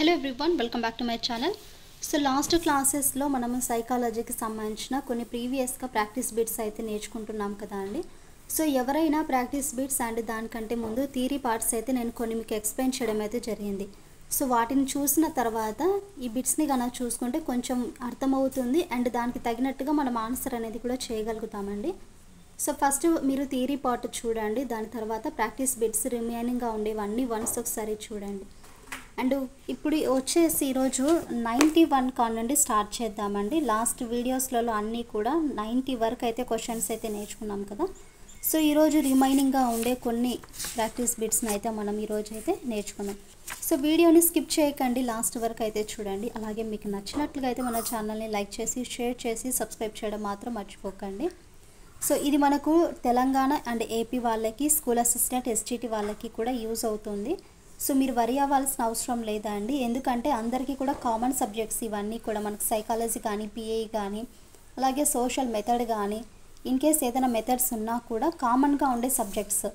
Hello everyone, welcome back to my channel. So last క్లాసెస్లో మనము సైకాలజీకి సంబంధించిన కొన్ని ప్రీవియస్గా ప్రాక్టీస్ బిట్స్ అయితే నేర్చుకుంటున్నాం కదా అండి. సో ఎవరైనా ప్రాక్టీస్ బిట్స్ అండ్ దానికంటే ముందు థియరీ పార్ట్స్ అయితే నేను కొన్ని మీకు ఎక్స్ప్లెయిన్ చేయడం అయితే జరిగింది. సో వాటిని చూసిన తర్వాత ఈ బిట్స్ని కనుక చూసుకుంటే కొంచెం అర్థమవుతుంది అండ్ దానికి తగినట్టుగా మనం ఆన్సర్ అనేది కూడా చేయగలుగుతామండి. సో ఫస్ట్ మీరు థియరీ పార్ట్ చూడండి, దాని తర్వాత ప్రాక్టీస్ బిట్స్ రిమైనింగ్గా ఉండేవన్నీ వన్స్ ఒకసారి చూడండి. అండ్ ఇప్పుడు వచ్చేసి ఈరోజు 91 కాల్ నుండి స్టార్ట్ చేద్దామండి. లాస్ట్ వీడియోస్లలో అన్నీ కూడా 90 వరకు అయితే క్వశ్చన్స్ అయితే నేర్చుకున్నాం కదా. సో ఈరోజు రిమైనింగ్గా ఉండే కొన్ని ప్రాక్టీస్ బిట్స్ని అయితే మనం ఈరోజు అయితే నేర్చుకున్నాం. సో వీడియోని స్కిప్ చేయకండి, లాస్ట్ వరకు అయితే చూడండి. అలాగే మీకు నచ్చినట్లుగా అయితే మన ఛానల్ని లైక్ చేసి షేర్ చేసి సబ్స్క్రైబ్ చేయడం మాత్రం మర్చిపోకండి. సో ఇది మనకు తెలంగాణ అండ్ ఏపీ వాళ్ళకి, స్కూల్ అసిస్టెంట్ ఎస్టీటీ వాళ్ళకి కూడా యూజ్ అవుతుంది. సో మీరు వరి అవ్వాల్సిన అవసరం లేదా అండి, ఎందుకంటే అందరికీ కూడా కామన్ సబ్జెక్ట్స్ ఇవన్నీ కూడా మనకు సైకాలజీ కానీ, పిఏఈ కానీ, అలాగే సోషల్ మెథడ్ కానీ, ఇన్ కేస్ ఏదైనా మెథడ్స్ ఉన్నా కూడా కామన్గా ఉండే సబ్జెక్ట్స్.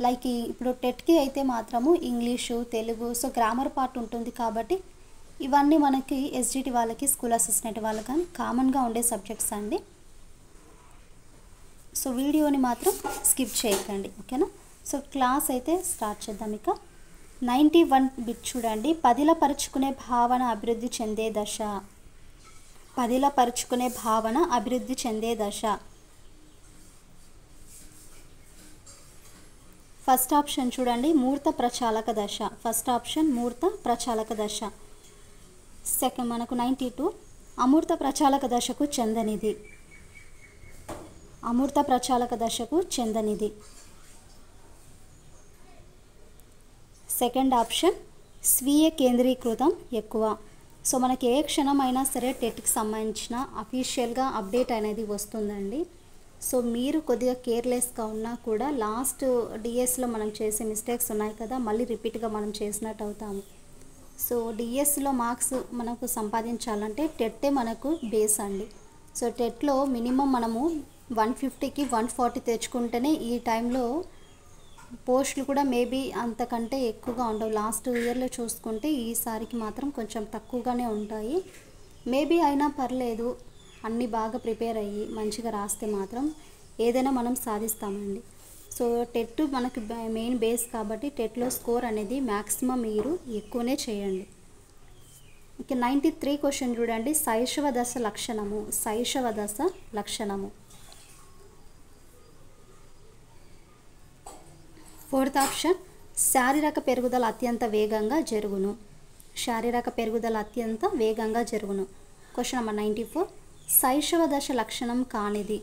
లైక్ ఇప్పుడు టెట్కి అయితే మాత్రము English, Telugu, so grammar part ఉంటుంది కాబట్టి ఇవన్నీ మనకి ఎస్జిటి వాళ్ళకి, స్కూల్ అసిస్టెంట్ వాళ్ళకి కానీ కామన్గా ఉండే సబ్జెక్ట్స్ అండి. సో వీడియోని మాత్రం స్కిప్ చేయకండి, ఓకేనా. సో క్లాస్ అయితే స్టార్ట్ చేద్దాం. ఇక 91 బిట్ చూడండి. పదిలపరుచుకునే భావన అభివృద్ధి చెందే దశ. పదిలపరుచుకునే భావన అభివృద్ధి చెందే దశ. ఫస్ట్ ఆప్షన్ చూడండి, మూర్త ప్రచాలక దశ. ఫస్ట్ ఆప్షన్ మూర్త ప్రచాలక దశ. సెకండ్ మనకు 92 అమూర్త ప్రచాలక దశకు చెందనిది. అమూర్త ప్రచాలక దశకు చెందనిది. సెకండ్ ఆప్షన్ స్వీయ కేంద్రీకృతం ఎక్కువ. సో మనకి ఏ క్షణం అయినా సరే టెట్కి సంబంధించిన అఫీషియల్గా అప్డేట్ అనేది వస్తుందండి. సో మీరు కొద్దిగా కేర్లెస్గా ఉన్నా కూడా లాస్ట్ డిఎస్లో మనం చేసే మిస్టేక్స్ ఉన్నాయి కదా, మళ్ళీ రిపీట్గా మనం చేసినట్టు అవుతాము. సో డిఎస్లో మార్క్స్ మనకు సంపాదించాలంటే టెట్టే మనకు బేస్ అండి. సో టెట్లో మినిమం మనము 150కి 140 తెచ్చుకుంటేనే ఈ టైంలో పోస్టులు కూడా మేబీ అంతకంటే ఎక్కువగా ఉండవు. లాస్ట్ ఇయర్లో చూసుకుంటే ఈసారికి మాత్రం కొంచెం తక్కువగానే ఉంటాయి. మేబీ అయినా పర్లేదు, అన్నీ బాగా ప్రిపేర్ అయ్యి మంచిగా రాస్తే మాత్రం ఏదైనా మనం సాధిస్తామండి. సో టెట్ మనకి మెయిన్ బేస్ కాబట్టి టెట్లో స్కోర్ అనేది మ్యాక్సిమం మీరు ఎక్కువనే చేయండి. ఇక 93 క్వశ్చన్ చూడండి, శైశవ దశ లక్షణము. శైశవ దశ లక్షణము. ఫోర్త్ ఆప్షన్ శారీరక పెరుగుదల అత్యంత వేగంగా జరుగును. శారీరక పెరుగుదల అత్యంత వేగంగా జరుగును. క్వశ్చన్ నెంబర్ 94 శైశవ దశ లక్షణం కానిది.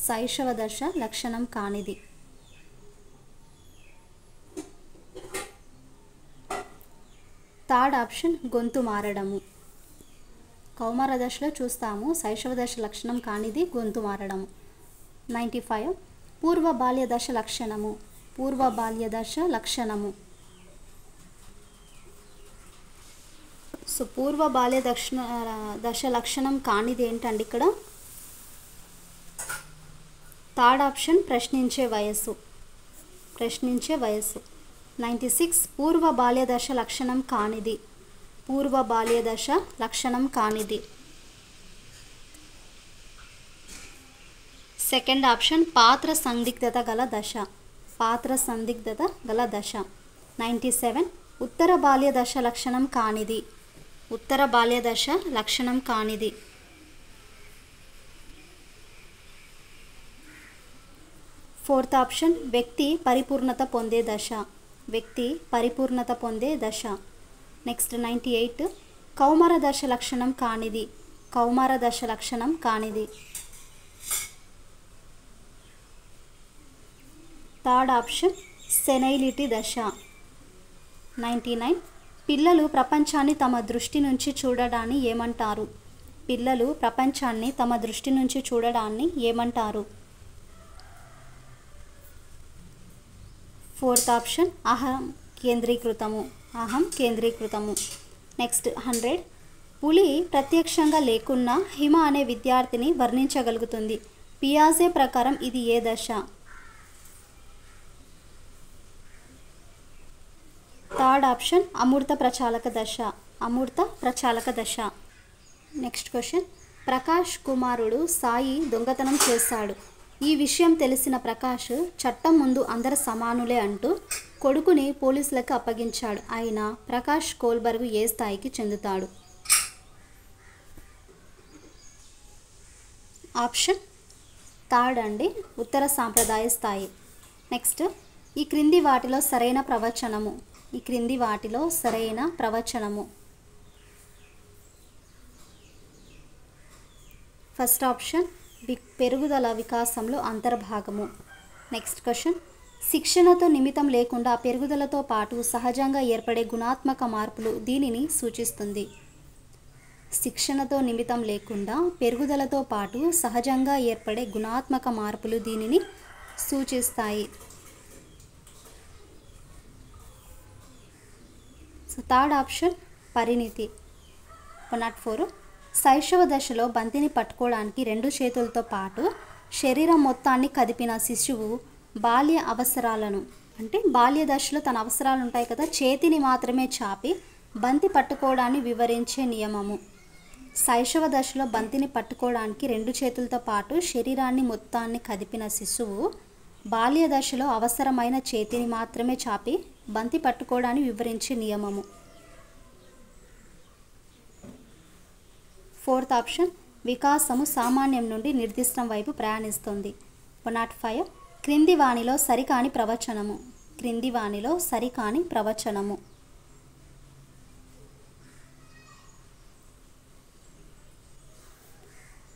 శైశవ దశ లక్షణం కానిది. థర్డ్ ఆప్షన్ గొంతు మారడము. కౌమార దశలో చూస్తాము, శైశవ దశ లక్షణం కానిది గొంతు మారడము. 95 పూర్వ బాల్య దశ లక్షణము. పూర్వ బాల్య దశ లక్షణము. సో పూర్వ బాల్య దశ లక్షణం కానిది ఏంటండి ఇక్కడ? థర్డ్ ఆప్షన్ ప్రశ్నించే వయస్సు. ప్రశ్నించే వయస్సు. 96 పూర్వ బాల్య దశ లక్షణం కానిది. పూర్వ బాల్య దశ లక్షణం కానిది. సెకండ్ ఆప్షన్ పాత్ర సందిగ్ధత గల దశ. పాత్ర సందిగ్ధత గల దశ. 97 ఉత్తర బాల్య దశ లక్షణం కానిది. ఉత్తర బాల్య దశ లక్షణం కానిది. ఫోర్త్ ఆప్షన్ వ్యక్తి పరిపూర్ణత పొందే దశ. వ్యక్తి పరిపూర్ణత పొందే దశ. నెక్స్ట్ 98 కౌమార దశ లక్షణం కానిది. కౌమార దశ లక్షణం కానిది. థర్డ్ ఆప్షన్ సెనైలిటీ దశ. 99 పిల్లలు ప్రపంచాన్ని తమ దృష్టి నుంచి చూడడాన్ని ఏమంటారు? పిల్లలు ప్రపంచాన్ని తమ దృష్టి నుంచి చూడడాన్ని ఏమంటారు? ఫోర్త్ ఆప్షన్ అహం కేంద్రీకృతము. అహం కేంద్రీకృతము. నెక్స్ట్ 100 పులి ప్రత్యక్షంగా లేకున్నా హిమ అనే విద్యార్థిని వర్ణించగలుగుతుంది. పియాజే ప్రకారం ఇది ఏ దశ? థర్డ్ ఆప్షన్ అమూర్త ప్రచాలక దశ. అమూర్త ప్రచాలక దశ. నెక్స్ట్ క్వశ్చన్, ప్రకాష్ కుమారుడు సాయి దొంగతనం చేశాడు. ఈ విషయం తెలిసిన ప్రకాష్ చట్టం ముందు అందరు సమానులే అంటూ కొడుకుని పోలీసులకు అప్పగించాడు. అయినా ప్రకాష్ కోల్బర్గ్ ఏ స్థాయికి చెందుతాడు? ఆప్షన్ థర్డ్ అండి, ఉత్తర సాంప్రదాయ స్థాయి. నెక్స్ట్, ఈ క్రింది వాటిలో సరైన ప్రవచనము. ఈ క్రింది వాటిలో సరైన ప్రవచనము. ఫస్ట్ ఆప్షన్ పెరుగుదల వికాసంలో అంతర్భాగము. నెక్స్ట్ క్వశ్చన్, శిక్షణతో నిమిత్తం లేకుండా పెరుగుదలతో పాటు సహజంగా ఏర్పడే గుణాత్మక మార్పులు దీనిని సూచిస్తుంది. శిక్షణతో నిమిత్తం లేకుండా పెరుగుదలతో పాటు సహజంగా ఏర్పడే గుణాత్మక మార్పులు దీనిని సూచిస్తాయి. సో థర్డ్ ఆప్షన్ పరిణితి. 104. శైశవ దశలో బంతిని పట్టుకోవడానికి 2 చేతులతో పాటు శరీరం మొత్తాన్ని కదిపిన శిశువు బాల్య అవసరాలను, అంటే బాల్య దశలో తన అవసరాలు ఉంటాయి కదా, చేతిని మాత్రమే చాపి బంతి పట్టుకోవడాన్ని వివరించే నియమము. శైశవ దశలో బంతిని పట్టుకోవడానికి 2 చేతులతో పాటు శరీరాన్ని మొత్తాన్ని కదిపిన శిశువు బాల్య దశలో అవసరమైన చేతిని మాత్రమే చాపి బంతి పట్టుకోవడాన్ని వివరించే నియమము. ఫోర్త్ ఆప్షన్ వికాసము సామాన్యం నుండి నిర్దిష్టం వైపు ప్రయాణిస్తుంది. 105. క్రింది వాణిలో సరికాని ప్రవచనము. క్రింది వాణిలో సరికాని ప్రవచనము.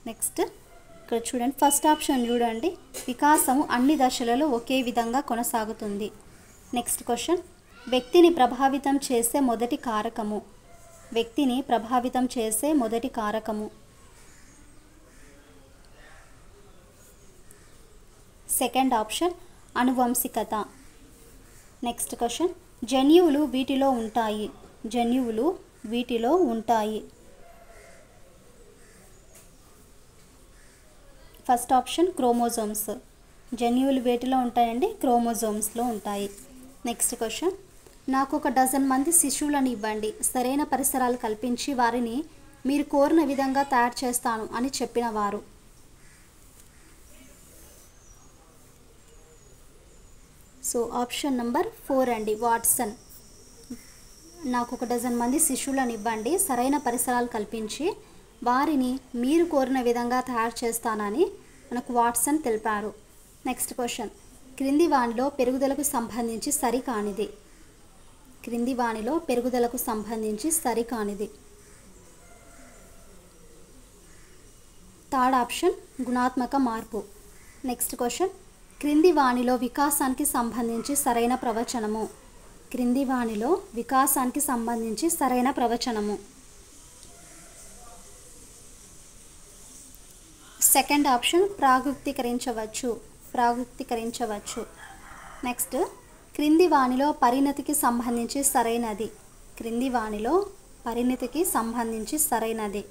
నెక్స్ట్ ఇక్కడ చూడండి, ఫస్ట్ ఆప్షన్ చూడండి, వికాసము అన్ని దశలలో ఒకే విధంగా కొనసాగుతుంది. నెక్స్ట్ క్వశ్చన్, వ్యక్తిని ప్రభావితం చేసే మొదటి కారకము. వ్యక్తిని ప్రభావితం చేసే మొదటి కారకము. సెకండ్ ఆప్షన్ అనువంశికత. నెక్స్ట్ క్వశ్చన్, జన్యువులు వీటిలో ఉంటాయి. జన్యువులు వీటిలో ఉంటాయి. First option chromosomes. జన్యువులు వేటిలో ఉంటాయండి? క్రోమోజోమ్స్లో ఉంటాయి. నెక్స్ట్ క్వశ్చన్, నాకు 1 డజన్ మంది శిశువులను ఇవ్వండి, సరైన పరిసరాలు కల్పించి వారిని మీరు కోరిన విధంగా తయారు చేస్తాను అని చెప్పిన వారు. సో ఆప్షన్ నెంబర్ 4 అండి, వాట్సన్. నాకు 1 డజన్ మంది శిశువులను ఇవ్వండి, సరైన పరిసరాలు కల్పించి వారిని మీరు కోరిన విధంగా తయారు చేస్తానని మనకు వాట్సన్ తెలిపారు. నెక్స్ట్ క్వశ్చన్, క్రింది వాణిలో పెరుగుదలకు సంబంధించి సరికానిది. క్రింది వాణిలో పెరుగుదలకు సంబంధించి సరికానిది. థర్డ్ ఆప్షన్ గుణాత్మక మార్పు. నెక్స్ట్ క్వశ్చన్, క్రింది వాణిలో వికాసానికి సంబంధించి సరైన ప్రవచనము. క్రింది వాణిలో వికాసానికి సంబంధించి సరైన ప్రవచనము. సెకండ్ ఆప్షన్ ప్రాగుక్తీకరించవచ్చు. ప్రాగుక్తీకరించవచ్చు. నెక్స్ట్, క్రింది వాణిలో పరిణతికి సంబంధించి సరైనది. క్రింది వాణిలో పరిణతికి సంబంధించి సరైనది.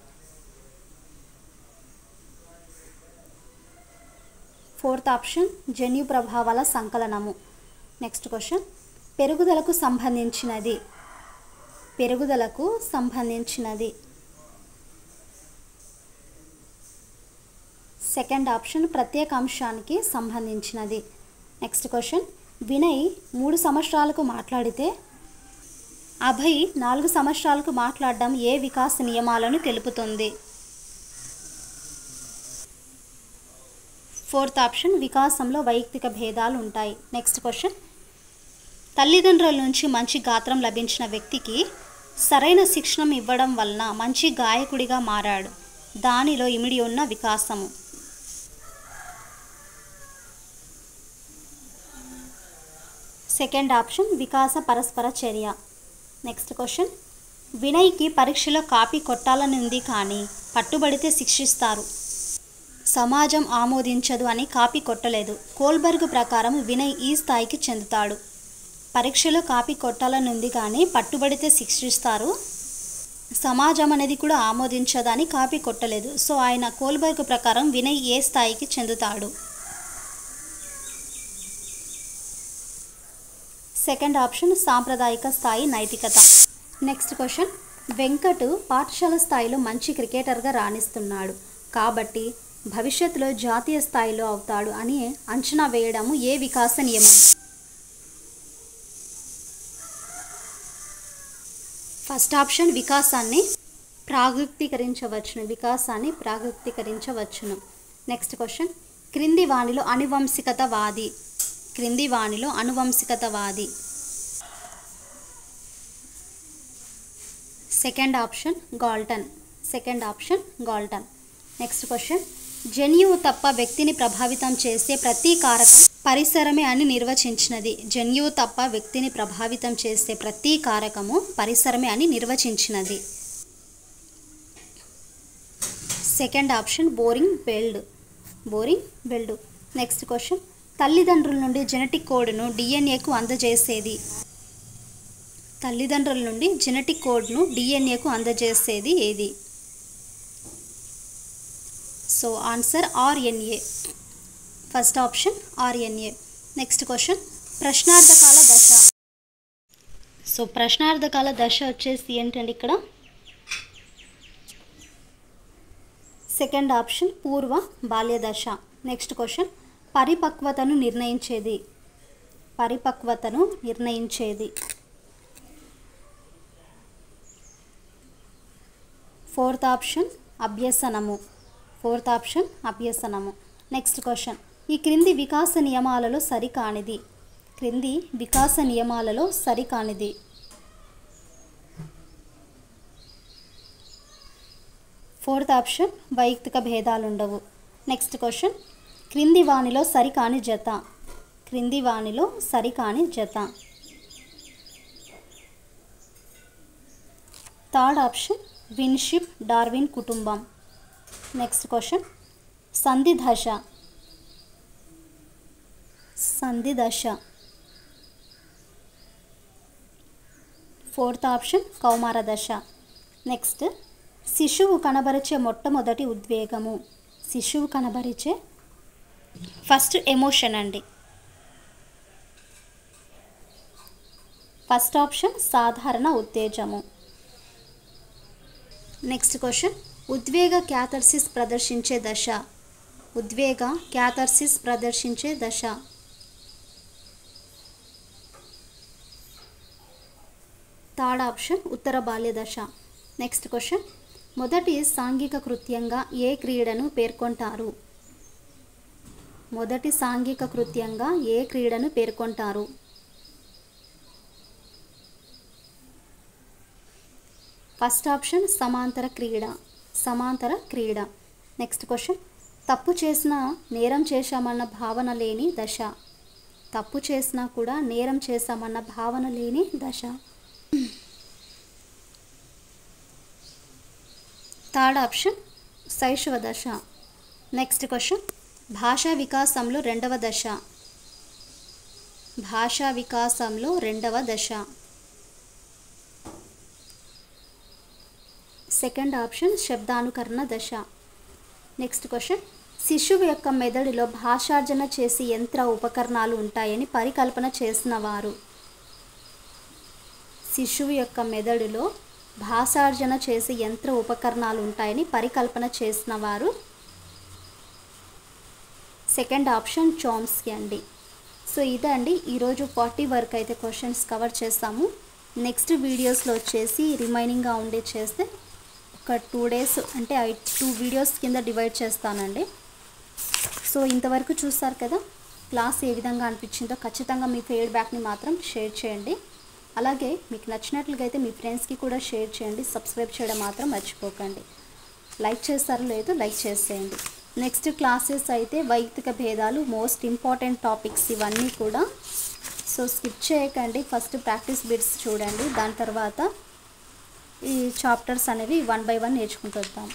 ఫోర్త్ ఆప్షన్ జన్యు ప్రభావాల సంకలనము. నెక్స్ట్ క్వశ్చన్, పెరుగుదలకు సంబంధించినది. పెరుగుదలకు సంబంధించినది. సెకండ్ ఆప్షన్ ప్రత్యేక అంశానికి సంబంధించినది. నెక్స్ట్ క్వశ్చన్, వినయ్ 3 సంవత్సరాలకు మాట్లాడితే అభయ్ 4 సంవత్సరాలకు మాట్లాడడం ఏ వికాస నియమాలను తెలుపుతుంది? ఫోర్త్ ఆప్షన్ వికాసంలో వైయక్తిక భేదాలు ఉంటాయి. నెక్స్ట్ క్వశ్చన్, తల్లిదండ్రుల నుంచి మంచి గాత్రం లభించిన వ్యక్తికి సరైన శిక్షణ ఇవ్వడం వలన మంచి గాయకుడిగా మారాడు. దానిలో ఇమిడి ఉన్న వికాసము. సెకండ్ ఆప్షన్ వికాస పరస్పర చర్య. నెక్స్ట్ క్వశ్చన్, వినయ్కి పరీక్షలో కాపీ కొట్టాలని ఉంది కానీ పట్టుబడితే శిక్షిస్తారు. సమాజం ఆమోదించదు అని కాపీ కొట్టలేదు. కోల్బర్గ్ ప్రకారం వినయ్ ఈ స్థాయికి చెందుతాడు. పరీక్షలో కాపీ కొట్టాలని ఉంది కానీ పట్టుబడితే శిక్షిస్తారు. సమాజం అనేది కూడా ఆమోదించదని కాపీ కొట్టలేదు. సో ఆయన కోల్బర్గ్ ప్రకారం వినయ్ ఏ స్థాయికి చెందుతాడు? సెకండ్ ఆప్షన్ సాంప్రదాయిక స్థాయి నైతికత. నెక్స్ట్ క్వశ్చన్, వెంకట్ పాఠశాల స్థాయిలో మంచి క్రికెటర్గా రాణిస్తున్నాడు కాబట్టి భవిష్యత్తులో జాతీయ స్థాయిలో అవుతాడు అని అంచనా వేయడము ఏ వికాస నియమం? ఫస్ట్ ఆప్షన్ వికాసాన్ని ప్రాగుక్తీకరించవచ్చును. నెక్స్ట్ క్వశ్చన్, క్రింది వాణిలో అనువంశికతవాది. Second option Galton. Next question, జన్యువు తప్ప వ్యక్తిని ప్రభావితం చేసే ప్రతి కారకం పరిసరమే అని నిర్వచించినది. సెకండ్ ఆప్షన్ బోరింగ్ బెల్డ్. నెక్స్ట్ క్వశ్చన్, తల్లిదండ్రుల నుండి జెనెటిక్ కోడ్ను డిఎన్ఏకు అందజేసేది ఏది? So answer RNA. First option RNA. Next question, ప్రశ్నార్థకాల దశ. సో ప్రశ్నార్థకాల దశ వచ్చేసి ఏంటండి ఇక్కడ? సెకండ్ ఆప్షన్ పూర్వ బాల్య దశ. నెక్స్ట్ క్వశ్చన్, పరిపక్వతను నిర్ణయించేది. ఫోర్త్ ఆప్షన్ అభ్యసనము. నెక్స్ట్ క్వశ్చన్, ఈ క్రింది వికాస నియమాలలో సరికానిది. ఫోర్త్ ఆప్షన్ వైయక్తిక భేదాలుండవు. నెక్స్ట్ క్వశ్చన్, క్రింది వానిలో సరికాని జత. థర్డ్ ఆప్షన్ విన్షిప్ డార్విన్ కుటుంబం. నెక్స్ట్ క్వశ్చన్, సంధి దశ. ఫోర్త్ ఆప్షన్ కౌమార దశ. నెక్స్ట్, శిశువు కనబరిచే మొట్టమొదటి ఉద్వేగము. ఫస్ట్ ఎమోషన్ అండి. ఫస్ట్ ఆప్షన్ సాధారణ ఉత్తేజము. నెక్స్ట్ క్వశ్చన్, ఉద్వేగ క్యాథార్సిస్ ప్రదర్శించే దశ. థర్డ్ ఆప్షన్ ఉత్తర బాల్య దశ. నెక్స్ట్ క్వశ్చన్, మొదటి సాంఘిక కృత్యంగా ఏ క్రీడను పేర్కొంటారు? ఫస్ట్ ఆప్షన్ సమాంతర క్రీడ. నెక్స్ట్ క్వశ్చన్, తప్పు చేసినా నేరం చేశామన్న భావన లేని దశ. థర్డ్ ఆప్షన్ శైశవ దశ. నెక్స్ట్ క్వశ్చన్, భాషా వికాసంలో రెండవ దశ. సెకండ్ ఆప్షన్ శబ్దానుకరణ దశ. నెక్స్ట్ క్వశ్చన్, శిశువు యొక్క మెదడులో భాషార్జన చేసి యంత్ర ఉపకరణాలు ఉంటాయని పరికల్పన చేసిన వారు. సెకండ్ ఆప్షన్ చామ్స్కీ అండి. సో ఇదండి ఈరోజు 40 వరకు అయితే క్వశ్చన్స్ కవర్ చేస్తాము. నెక్స్ట్ వీడియోస్లో వచ్చేసి రిమైనింగ్గా ఉండే చేస్తే ఒక 2 days అంటే 2 వీడియోస్ కింద డివైడ్ చేస్తానండి. సో ఇంతవరకు చూస్తారు కదా, క్లాస్ ఏ విధంగా అనిపించిందో ఖచ్చితంగా మీ ఫీడ్బ్యాక్ని మాత్రం షేర్ చేయండి. అలాగే మీకు నచ్చినట్లుగా అయితే మీ ఫ్రెండ్స్కి కూడా షేర్ చేయండి. సబ్స్క్రైబ్ చేయడం మాత్రం మర్చిపోకండి. లైక్ చేస్తారో లేదో లైక్ చేసేయండి. నెక్స్ట్ క్లాసెస్ అయితే వైయక్తిక భేదాలు, మోస్ట్ ఇంపార్టెంట్ టాపిక్స్ ఇవన్నీ కూడా. సో స్కిప్ చేయకండి. ఫస్ట్ ప్రాక్టీస్ బిట్స్ చూడండి, దాని తర్వాత ఈ చాప్టర్స్ అనేవి 1 by 1 నేర్చుకుంటూ వద్దాం.